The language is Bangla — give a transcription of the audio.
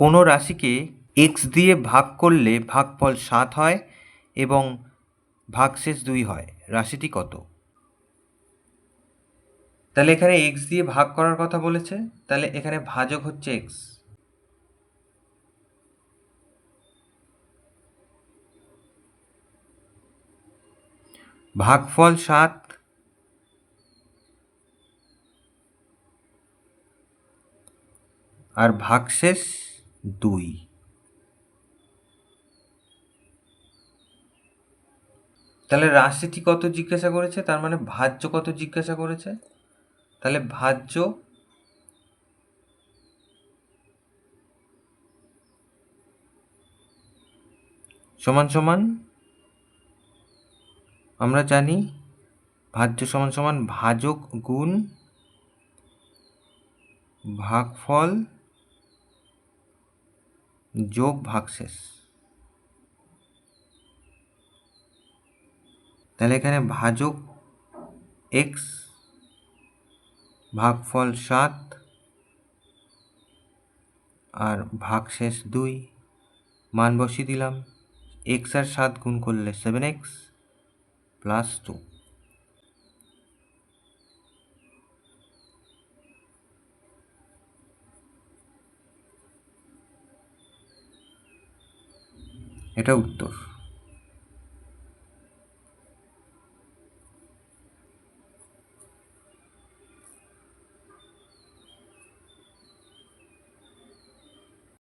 কোনো রাশিকে এক্স দিয়ে ভাগ করলে ভাগফল 7 হয় এবং ভাগশেষ 2 হয়। রাশিটি কত? তাহলে এখানে এক্স দিয়ে ভাগ করার কথা বলেছে, তাহলে এখানে ভাজক হচ্ছে এক্স। ভাগফল 7 আর ভাগশেষ 2। তাহলে রাশিটি কত জিজ্ঞাসা করেছে, তার মানে ভাজ্য কত জিজ্ঞাসা করেছে। তাহলে ভাজ্য সমান সমান, আমরা জানি ভাজ্য সমান সমান ভাজক গুণ ভাগফল যোগ ভাগশেষ। তাহলে এখানে ভাজক এক্স, ভাগফল 7 আর ভাগশেষ 2, মান বসিয়ে দিলাম। এক্স আর 7 গুণ করলে 7x প্লাস 2। এটা উত্তর।